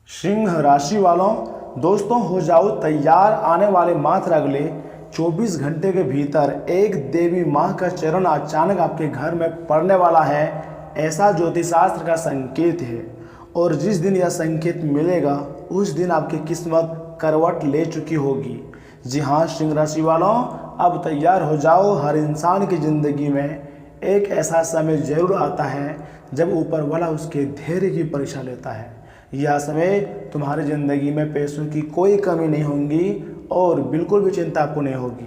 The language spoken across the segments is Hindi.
सिंह राशि वालों, दोस्तों हो जाओ तैयार। आने वाले मात्र अगले 24 घंटे के भीतर एक देवी माँ का चरण अचानक आपके घर में पड़ने वाला है, ऐसा ज्योतिष शास्त्र का संकेत है। और जिस दिन यह संकेत मिलेगा उस दिन आपकी किस्मत करवट ले चुकी होगी। जी हाँ सिंह राशि वालों, अब तैयार हो जाओ। हर इंसान की ज़िंदगी में एक ऐसा समय जरूर आता है जब ऊपर वाला उसके धैर्य की परीक्षा लेता है। यह समय तुम्हारी ज़िंदगी में पैसों की कोई कमी नहीं होगी और बिल्कुल भी चिंता आपको नहीं होगी।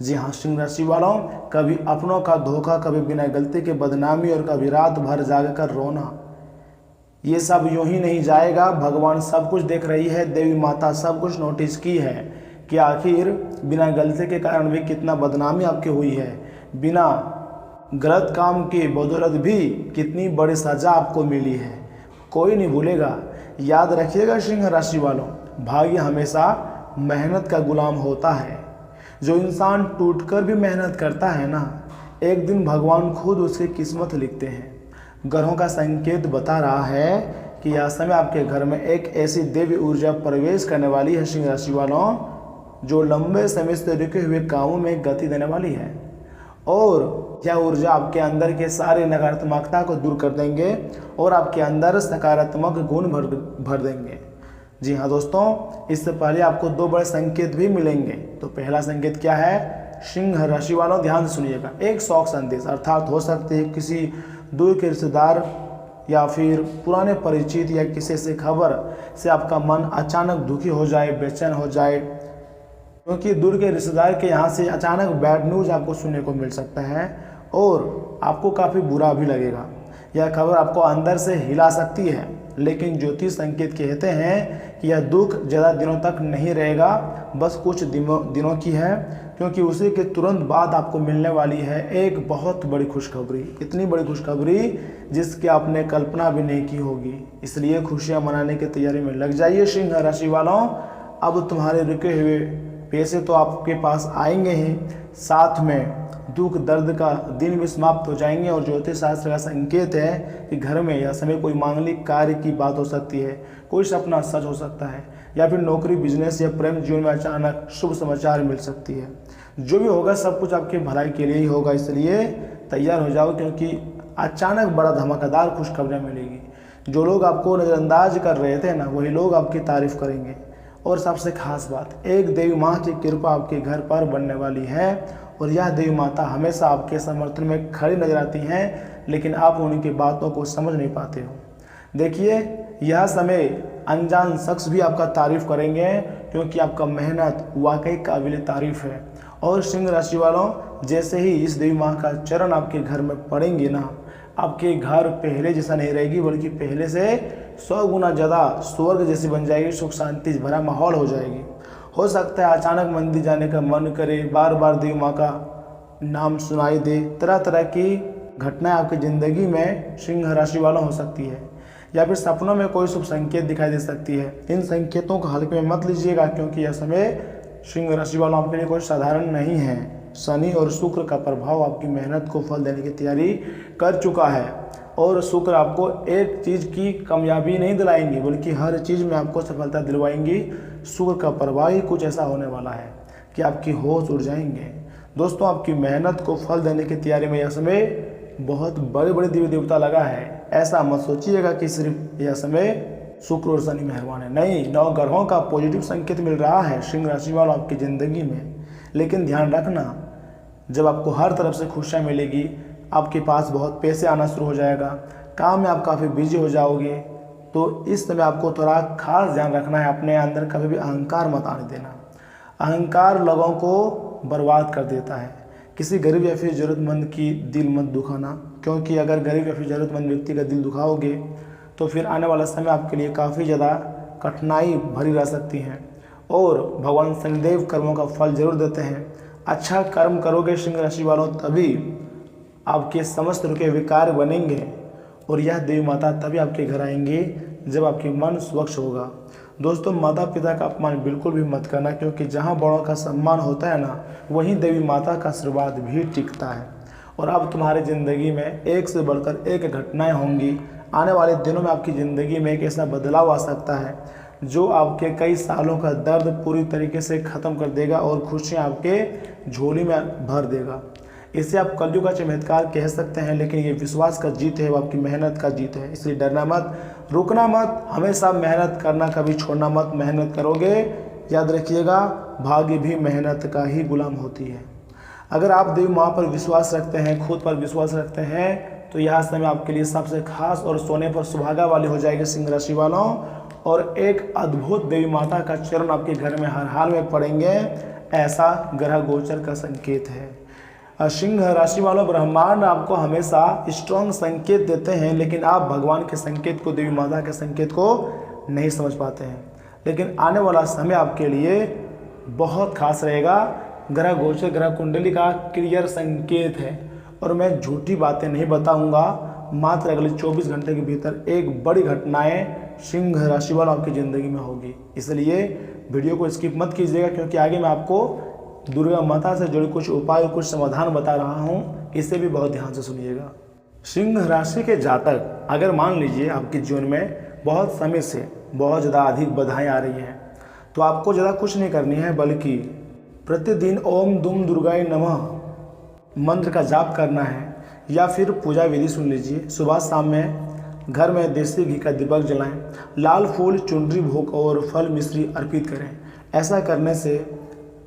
जी हाँ सिंह राशि वालों, कभी अपनों का धोखा, कभी बिना गलती के बदनामी और कभी रात भर जाग कर रोना, ये सब यूं ही नहीं जाएगा। भगवान सब कुछ देख रही है, देवी माता सब कुछ नोटिस की है कि आखिर बिना गलती के कारण भी कितना बदनामी आपकी हुई है, बिना गलत काम के बदौलत भी कितनी बड़ी सज़ा आपको मिली है। कोई नहीं भूलेगा। याद रखिएगा सिंह राशि वालों, भाग्य हमेशा मेहनत का गुलाम होता है। जो इंसान टूटकर भी मेहनत करता है ना, एक दिन भगवान खुद उसकी किस्मत लिखते हैं। ग्रहों का संकेत बता रहा है कि यह समय आपके घर में एक ऐसी देवी ऊर्जा प्रवेश करने वाली है सिंह राशि वालों, जो लंबे समय से रुके हुए कामों में गति देने वाली है। और यह ऊर्जा आपके अंदर के सारे नकारात्मकता को दूर कर देंगे और आपके अंदर सकारात्मक गुण भर देंगे। जी हाँ दोस्तों, इससे पहले आपको दो बड़े संकेत भी मिलेंगे। तो पहला संकेत क्या है सिंह राशि वालों, ध्यान से सुनिएगा। एक शौक संदेश, अर्थात हो सकते हैं किसी दूर के रिश्तेदार या फिर पुराने परिचित या किसी से खबर से आपका मन अचानक दुखी हो जाए, बेचैन हो जाए, क्योंकि दूर के रिश्तेदार के यहाँ से अचानक बैड न्यूज़ आपको सुनने को मिल सकता है और आपको काफ़ी बुरा भी लगेगा। यह खबर आपको अंदर से हिला सकती है, लेकिन ज्योतिष संकेत कहते हैं कि यह दुख ज़्यादा दिनों तक नहीं रहेगा, बस कुछ दिनों की है, क्योंकि उसी के तुरंत बाद आपको मिलने वाली है एक बहुत बड़ी खुशखबरी। इतनी बड़ी खुशखबरी जिसकी आपने कल्पना भी नहीं की होगी। इसलिए खुशियाँ मनाने की तैयारी में लग जाइए सिंह राशि वालों। अब तुम्हारे रुके हुए पैसे तो आपके पास आएंगे ही, साथ में दुख दर्द का दिन भी समाप्त हो जाएंगे। और ज्योतिष शास्त्र का संकेत है कि घर में यह समय कोई मांगलिक कार्य की बात हो सकती है, कोई सपना सच हो सकता है, या फिर नौकरी, बिजनेस या प्रेम जीवन में अचानक शुभ समाचार मिल सकती है। जो भी होगा सब कुछ आपके भलाई के लिए ही होगा, इसलिए तैयार हो जाओ, क्योंकि अचानक बड़ा धमाकेदार खुशखबरियाँ मिलेगी। जो लोग आपको नज़रअंदाज कर रहे थे ना, वही लोग आपकी तारीफ करेंगे। और सबसे खास बात, एक देवी माँ की कृपा आपके घर पर बनने वाली है और यह देवी माता हमेशा आपके समर्थन में खड़ी नजर आती हैं, लेकिन आप उनकी बातों को समझ नहीं पाते हो। देखिए, यह समय अनजान शख्स भी आपका तारीफ करेंगे, क्योंकि आपका मेहनत वाकई काबिल तारीफ है। और सिंह राशि वालों, जैसे ही इस देवी माँ का चरण आपके घर में पड़ेंगे ना, आपके घर पहले जैसा नहीं रहेगी, बल्कि पहले से 100 गुना ज़्यादा स्वर्ग जैसी बन जाएगी। सुख शांति भरा माहौल हो जाएगी। हो सकता है अचानक मंदिर जाने का मन करे, बार बार देवी माँ का नाम सुनाई दे, तरह तरह की घटनाएं आपकी ज़िंदगी में सिंह राशि वालों हो सकती है, या फिर सपनों में कोई शुभ संकेत दिखाई दे सकती है। इन संकेतों को हल्के में मत लीजिएगा, क्योंकि यह समय सिंह राशि वालों आपके लिए कोई साधारण नहीं है। शनि और शुक्र का प्रभाव आपकी मेहनत को फल देने की तैयारी कर चुका है, और शुक्र आपको एक चीज़ की कामयाबी नहीं दिलाएंगे, बल्कि हर चीज़ में आपको सफलता दिलवाएंगी। शुक्र का प्रभाव ही कुछ ऐसा होने वाला है कि आपकी होश उड़ जाएंगे। दोस्तों, आपकी मेहनत को फल देने की तैयारी में यह समय बहुत बड़े बड़े देवी देवता लगा है। ऐसा मत सोचिएगा कि सिर्फ यह समय शुक्र और शनि मेहरबान है, नहीं, 9 ग्रहों का पॉजिटिव संकेत मिल रहा है सिंह राशि वालों आपकी ज़िंदगी में। लेकिन ध्यान रखना, जब आपको हर तरफ से खुशियाँ मिलेगी, आपके पास बहुत पैसे आना शुरू हो जाएगा, काम में आप काफ़ी बिजी हो जाओगे, तो इस समय आपको थोड़ा खास ध्यान रखना है। अपने अंदर कभी भी अहंकार मत आने देना। अहंकार लोगों को बर्बाद कर देता है। किसी गरीब या फिर ज़रूरतमंद की दिल मत दुखाना, क्योंकि अगर गरीब या फिर ज़रूरतमंद व्यक्ति का दिल दुखाओगे तो फिर आने वाला समय आपके लिए काफ़ी ज़्यादा कठिनाई भरी रह सकती है। और भगवान शनिदेव कर्मों का फल जरूर देते हैं। अच्छा कर्म करोगे सिंह राशि वालों, तभी आपके समस्त रुके हुए कार्य बनेंगे, और यह देवी माता तभी आपके घर आएंगी जब आपके मन स्वच्छ होगा। दोस्तों, माता पिता का अपमान बिल्कुल भी मत करना, क्योंकि जहाँ बड़ों का सम्मान होता है ना, वहीं देवी माता का आशीर्वाद भी टिकता है। और अब तुम्हारी ज़िंदगी में एक से बढ़कर एक घटनाएं होंगी। आने वाले दिनों में आपकी ज़िंदगी में एक ऐसा बदलाव आ सकता है जो आपके कई सालों का दर्द पूरी तरीके से ख़त्म कर देगा और खुशियाँ आपके झोली में भर देगा। इसे आप कलयुग का चमत्कार कह सकते हैं, लेकिन ये विश्वास का जीत है, वो आपकी मेहनत का जीत है। इसलिए डरना मत, रुकना मत, हमेशा मेहनत करना, कभी छोड़ना मत। मेहनत करोगे, याद रखिएगा, भाग्य भी मेहनत का ही गुलाम होती है। अगर आप देवी माँ पर विश्वास रखते हैं, खुद पर विश्वास रखते हैं, तो यह समय आपके लिए सबसे खास और सोने पर सुहागा वाली हो जाएगी सिंह राशि वालों। और एक अद्भुत देवी माता का चरण आपके घर में हर हाल में पड़ेंगे, ऐसा ग्रह गोचर का संकेत है। सिंह राशि वालों, ब्रह्मांड आपको हमेशा स्ट्रॉन्ग संकेत देते हैं, लेकिन आप भगवान के संकेत को, देवी माता के संकेत को नहीं समझ पाते हैं। लेकिन आने वाला समय आपके लिए बहुत खास रहेगा। ग्रह गोचर ग्रह कुंडली का क्लियर संकेत है और मैं झूठी बातें नहीं बताऊंगा। मात्र अगले 24 घंटे के भीतर एक बड़ी घटनाएं सिंह राशि वालों आपकी ज़िंदगी में होगी। इसलिए वीडियो को स्किप मत कीजिएगा, क्योंकि आगे मैं आपको दुर्गा माता से जुड़े कुछ उपाय और कुछ समाधान बता रहा हूँ, इसे भी बहुत ध्यान से सुनिएगा। सिंह राशि के जातक, अगर मान लीजिए आपके जीवन में बहुत समय से बहुत ज़्यादा अधिक बाधाएं आ रही हैं, तो आपको ज़्यादा कुछ नहीं करनी है, बल्कि प्रतिदिन ओम दुम दुर्गाय नमः मंत्र का जाप करना है, या फिर पूजा विधि सुन लीजिए। सुबह शाम में घर में देसी घी का दीपक जलाएं, लाल फूल, चुनरी, भोग और फल मिश्री अर्पित करें। ऐसा करने से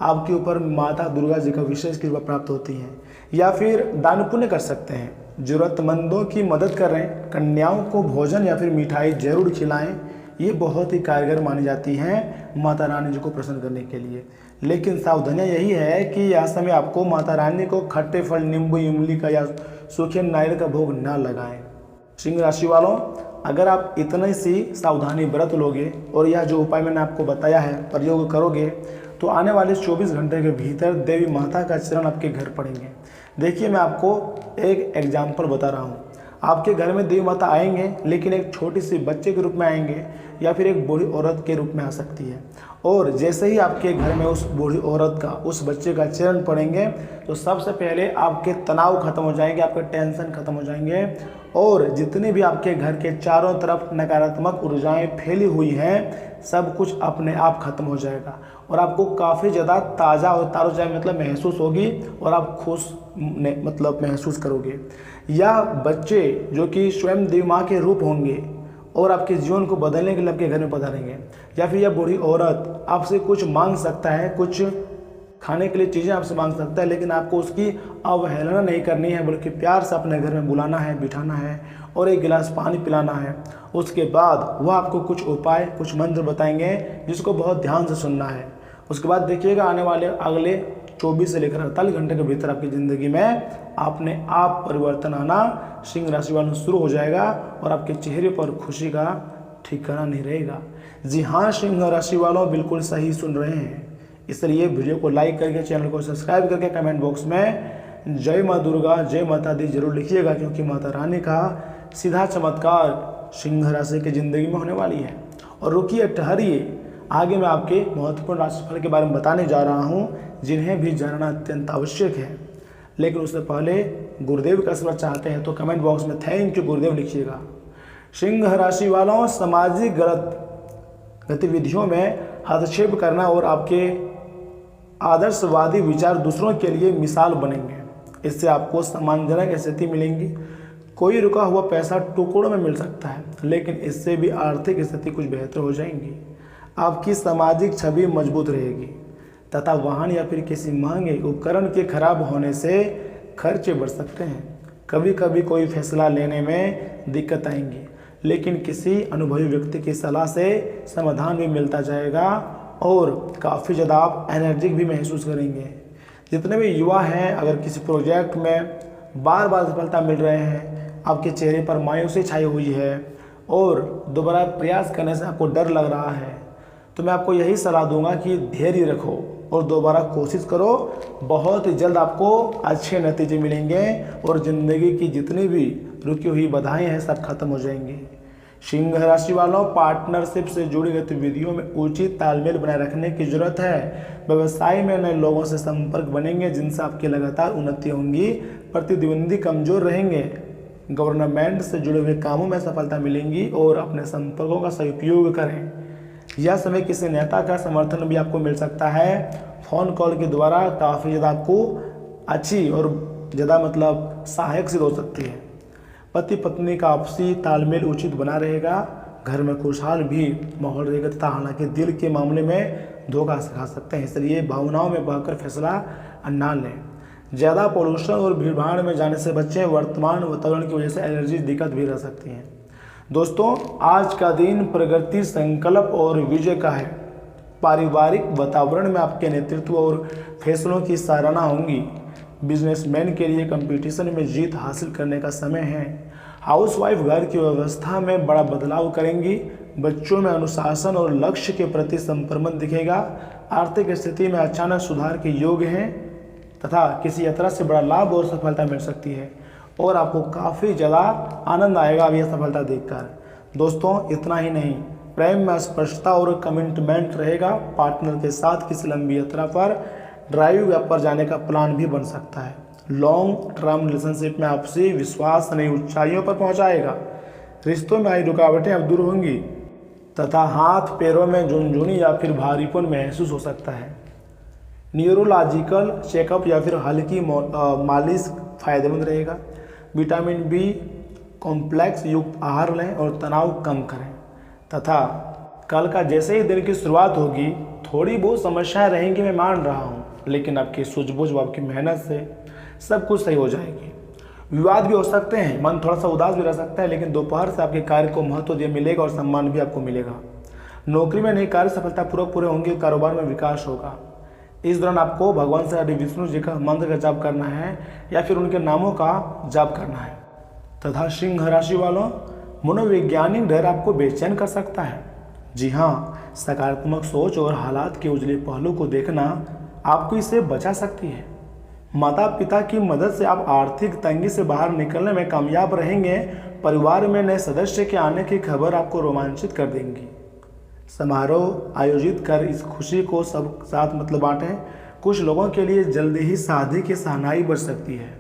आपके ऊपर माता दुर्गा जी का विशेष कृपा प्राप्त होती है। या फिर दान पुण्य कर सकते हैं, ज़रूरतमंदों की मदद करें, कन्याओं को भोजन या फिर मिठाई जरूर खिलाएं। ये बहुत ही कारगर मानी जाती हैं माता रानी जी को प्रसन्न करने के लिए। लेकिन सावधानियाँ यही है कि यह समय आपको माता रानी को खट्टे फल, नींबू, इमली का या सूखे नारियल का भोग ना लगाएं। सिंह राशि वालों, अगर आप इतनी सी सावधानी बरत लोगे और यह जो उपाय मैंने आपको बताया है प्रयोग करोगे, तो आने वाले 24 घंटे के भीतर देवी माता का चरण आपके घर पड़ेंगे। देखिए, मैं आपको एक एग्जाम्पल बता रहा हूँ। आपके घर में देवी माता आएंगे, लेकिन एक छोटी सी बच्चे के रूप में आएंगे या फिर एक बूढ़ी औरत के रूप में आ सकती है। और जैसे ही आपके घर में उस बूढ़ी औरत का, उस बच्चे का चरण पड़ेंगे, तो सबसे पहले आपके तनाव खत्म हो जाएंगे, आपके टेंशन खत्म हो जाएंगे, और जितने भी आपके घर के चारों तरफ नकारात्मक ऊर्जाएं फैली हुई हैं, सब कुछ अपने आप खत्म हो जाएगा और आपको काफ़ी ज़्यादा ताज़ा और तारोजाई महसूस होगी और आप खुश महसूस करोगे। या बच्चे जो कि स्वयं देवी माँ के रूप होंगे और आपके जीवन को बदलने के लिए आपके घर में पधारेंगे। या फिर यह बूढ़ी औरत आपसे कुछ मांग सकता है, कुछ खाने के लिए चीज़ें आपसे मांग सकता है, लेकिन आपको उसकी अवहेलना नहीं करनी है, बल्कि प्यार से अपने घर में बुलाना है, बिठाना है और एक गिलास पानी पिलाना है। उसके बाद वह आपको कुछ उपाय, कुछ मंत्र बताएंगे, जिसको बहुत ध्यान से सुनना है। उसके बाद देखिएगा, आने वाले अगले 24 से लेकर 48 घंटे के भीतर आपकी ज़िंदगी में अपने आप परिवर्तन आना सिंह राशि वालों शुरू हो जाएगा और आपके चेहरे पर खुशी का ठिकाना नहीं रहेगा। जी हाँ, सिंह राशि वालों, बिल्कुल सही सुन रहे हैं। इसलिए वीडियो को लाइक करके, चैनल को सब्सक्राइब करके, कमेंट बॉक्स में जय माँ दुर्गा, जय माता दी जरूर लिखिएगा, क्योंकि माता रानी का सीधा चमत्कार सिंह राशि की ज़िंदगी में होने वाली है। और रुकिए, ठहरिए, आगे मैं आपके महत्वपूर्ण राशिफल के बारे में बताने जा रहा हूँ, जिन्हें भी जानना अत्यंत आवश्यक है। लेकिन उससे पहले गुरुदेव का आशीर्वाद चाहते हैं तो कमेंट बॉक्स में थैंक यू गुरुदेव लिखिएगा। सिंह राशि वालों, सामाजिक गलत गतिविधियों में हस्तक्षेप करना और आपके आदर्शवादी विचार दूसरों के लिए मिसाल बनेंगे। इससे आपको सम्मानजनक स्थिति मिलेंगी। कोई रुका हुआ पैसा टुकड़ों में मिल सकता है, लेकिन इससे भी आर्थिक स्थिति कुछ बेहतर हो जाएंगी। आपकी सामाजिक छवि मजबूत रहेगी तथा वाहन या फिर किसी महंगे उपकरण के खराब होने से खर्चे बढ़ सकते हैं। कभी कभी कोई फैसला लेने में दिक्कत आएंगी, लेकिन किसी अनुभवी व्यक्ति की सलाह से समाधान भी मिलता जाएगा और काफ़ी ज़्यादा आप एनर्जिक भी महसूस करेंगे। जितने भी युवा हैं, अगर किसी प्रोजेक्ट में बार बार सफलता मिल रहे हैं, आपके चेहरे पर मायूसी छाई हुई है और दोबारा प्रयास करने से आपको डर लग रहा है, तो मैं आपको यही सलाह दूंगा कि धैर्य रखो और दोबारा कोशिश करो। बहुत ही जल्द आपको अच्छे नतीजे मिलेंगे और ज़िंदगी की जितनी भी रुकी हुई बाधाएं हैं, सब खत्म हो जाएंगी। सिंह राशि वालों, पार्टनरशिप से जुड़ी गतिविधियों में उचित तालमेल बनाए रखने की जरूरत है। व्यवसाय में नए लोगों से संपर्क बनेंगे, जिनसे आपकी लगातार उन्नति होंगी। प्रतिद्वंदी कमजोर रहेंगे। गवर्नमेंट से जुड़े हुए कामों में सफलता मिलेंगी और अपने संपर्कों का सही उपयोग करें। यह समय किसी नेता का समर्थन भी आपको मिल सकता है। फ़ोन कॉल के द्वारा काफ़ी ज़्यादा आपको अच्छी और ज़्यादा मतलब सहायक सिद्ध हो सकती है। पति पत्नी का आपसी तालमेल उचित बना रहेगा। घर में खुशहाल भी माहौल रहेगा तथा हालांकि दिल के मामले में धोखा खा सकते हैं, इसलिए भावनाओं में बहकर फैसला ना लें। ज़्यादा पोल्यूशन और भीड़भाड़ में जाने से बचें। वर्तमान वातावरण की वजह से एलर्जी दिक्कत भी रह सकती है। दोस्तों, आज का दिन प्रगति, संकल्प और विजय का है। पारिवारिक वातावरण में आपके नेतृत्व और फैसलों की सराहना होंगी। बिजनेसमैन के लिए कंपटीशन में जीत हासिल करने का समय है। हाउसवाइफ घर की व्यवस्था में बड़ा बदलाव करेंगी। बच्चों में अनुशासन और लक्ष्य के प्रति समर्पण दिखेगा। आर्थिक स्थिति में अचानक सुधार के योग हैं तथा किसी यात्रा से बड़ा लाभ और सफलता मिल सकती है और आपको काफ़ी ज़्यादा आनंद आएगा अब यह सफलता देखकर। दोस्तों, इतना ही नहीं, प्रेम में स्पष्टता और कमिटमेंट रहेगा। पार्टनर के साथ किसी लंबी यात्रा पर ड्राइव या पर जाने का प्लान भी बन सकता है। लॉन्ग टर्म रिलेशनशिप में आपसी विश्वास नई ऊंचाइयों पर पहुंचाएगा। रिश्तों में आई रुकावटें अब दूर होंगी तथा हाथ पैरों में झुनझुनी या फिर भारीपन महसूस हो सकता है। न्यूरोलॉजिकल चेकअप या फिर हल्की मालिश फायदेमंद रहेगा। विटामिन बी कॉम्प्लेक्स युक्त आहार लें और तनाव कम करें तथा कल का जैसे ही दिन की शुरुआत होगी, थोड़ी बहुत समस्याएं रहेंगी, मैं मान रहा हूँ, लेकिन आपकी सूझबूझ व आपकी मेहनत से सब कुछ सही हो जाएगी। विवाद भी हो सकते हैं, मन थोड़ा सा उदास भी रह सकता है, लेकिन दोपहर से आपके कार्य को महत्व दिया मिलेगा और सम्मान भी आपको मिलेगा। नौकरी में नई कार्य सफलता पूर्वक पूरे होंगे। कारोबार में विकास होगा। इस दौरान आपको भगवान श्री हरि विष्णु जी का मंत्र का जाप करना है या फिर उनके नामों का जाप करना है। तथा सिंह राशि वालों, मनोवैज्ञानिक डर आपको बेचैन कर सकता है। जी हाँ, सकारात्मक सोच और हालात के उजले पहलू को देखना आपको इससे बचा सकती है। माता पिता की मदद से आप आर्थिक तंगी से बाहर निकलने में कामयाब रहेंगे। परिवार में नए सदस्य के आने की खबर आपको रोमांचित कर देंगी। समारोह आयोजित कर इस खुशी को सब साथ मतलब बांटें। कुछ लोगों के लिए जल्दी ही शादी की शहनाई बज सकती है,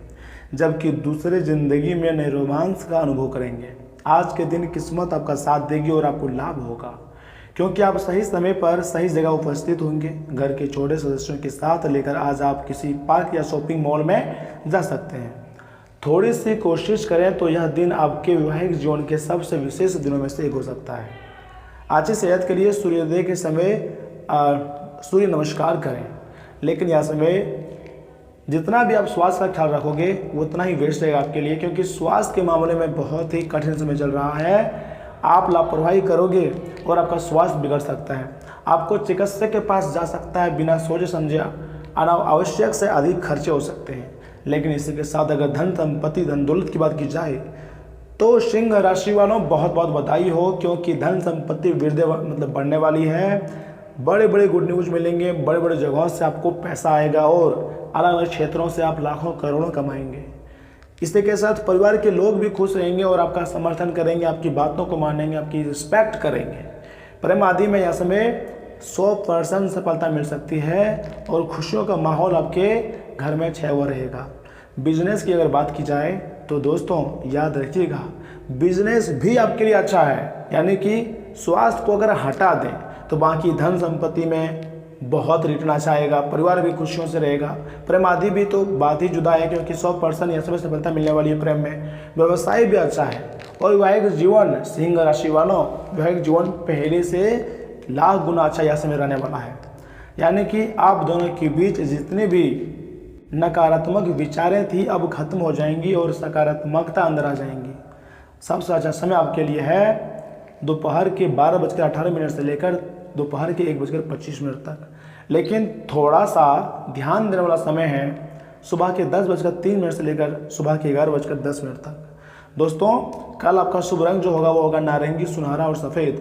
जबकि दूसरे जिंदगी में नए रोमांस का अनुभव करेंगे। आज के दिन किस्मत आपका साथ देगी और आपको लाभ होगा क्योंकि आप सही समय पर सही जगह उपस्थित होंगे। घर के छोटे सदस्यों के साथ लेकर आज आप किसी पार्क या शॉपिंग मॉल में जा सकते हैं। थोड़ी सी कोशिश करें तो यह दिन आपके वैवाहिक जीवन के सबसे विशेष दिनों में से एक हो सकता है। अच्छी सेहत के लिए सूर्योदय के समय सूर्य नमस्कार करें, लेकिन यह समय जितना भी आप स्वास्थ्य का ख्याल रखोगे उतना ही बेस्ट रहेगा आपके लिए, क्योंकि स्वास्थ्य के मामले में बहुत ही कठिन समय चल रहा है। आप लापरवाही करोगे और आपका स्वास्थ्य बिगड़ सकता है। आपको चिकित्सक के पास जा सकता है, बिना सोचे समझे अनावश्यक से अधिक खर्चे हो सकते हैं। लेकिन इसी के साथ अगर धन संपत्ति धन दौलत की बात की जाए तो सिंह राशि वालों बहुत बहुत बधाई हो, क्योंकि धन संपत्ति वृद्धि मतलब बढ़ने वाली है। बड़े बड़े गुड न्यूज़ मिलेंगे, बड़े बड़े जगहों से आपको पैसा आएगा और अलग अलग क्षेत्रों से आप लाखों करोड़ों कमाएंगे। इसी के साथ परिवार के लोग भी खुश रहेंगे और आपका समर्थन करेंगे, आपकी बातों को मानेंगे, आपकी रिस्पेक्ट करेंगे। प्रेम आदि में यह समय 100% सफलता मिल सकती है और खुशियों का माहौल आपके घर में छाया हुआ रहेगा। बिजनेस की अगर बात की जाए तो दोस्तों याद रखिएगा, बिजनेस भी आपके लिए अच्छा है। यानी कि स्वास्थ्य को अगर हटा दें तो बाकी धन संपत्ति में बहुत रिटर्न अच्छा आएगा, परिवार भी खुशियों से रहेगा। प्रेम आदि भी तो बात ही जुदा है, क्योंकि 100% यह समय सफलता मिलने वाली है प्रेम में। व्यवसाय भी अच्छा है और वैवाहिक जीवन, सिंह राशि वालों, वैवाहिक जीवन पहले से लाख गुना अच्छा यह समय रहने वाला है। यानी कि आप दोनों के बीच जितनी भी नकारात्मक विचारें थी अब खत्म हो जाएंगी और सकारात्मकता अंदर आ जाएंगी। सबसे अच्छा समय आपके लिए है दोपहर के 12:18 से लेकर दोपहर के 1:25 तक। लेकिन थोड़ा सा ध्यान देने वाला समय है सुबह के 10:03 से लेकर सुबह के 11:10 तक। दोस्तों, कल आपका शुभ रंग जो होगा वो होगा नारंगी, सुनहरा और सफ़ेद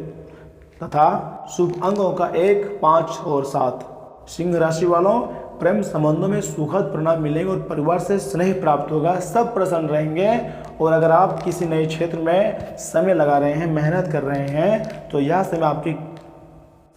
तथा शुभ अंकों का 1, 5 और 7। सिंह राशि वालों, प्रेम संबंधों में सुखद परिणाम मिलेंगे और परिवार से स्नेह प्राप्त होगा। सब प्रसन्न रहेंगे और अगर आप किसी नए क्षेत्र में समय लगा रहे हैं, मेहनत कर रहे हैं, तो यह समय आपकी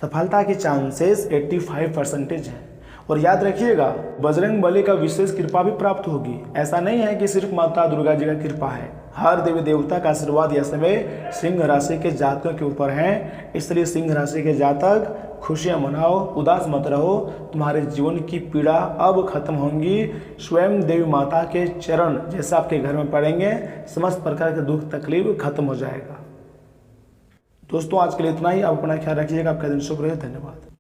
सफलता के चांसेस 85% हैं और याद रखिएगा, बजरंग बली का विशेष कृपा भी प्राप्त होगी। ऐसा नहीं है कि सिर्फ माता दुर्गा जी का कृपा है, हर देवी देवता का आशीर्वाद यह समय सिंह राशि के जातकों के ऊपर है। इसलिए सिंह राशि के जातक खुशियां मनाओ, उदास मत रहो, तुम्हारे जीवन की पीड़ा अब खत्म होंगी। स्वयं देवी माता के चरण जैसे आपके घर में पड़ेंगे, समस्त प्रकार के दुख तकलीफ खत्म हो जाएगा। दोस्तों आज के लिए इतना ही। आप अपना ख्याल रखिएगा। आपका दिन शुभ रहे। धन्यवाद।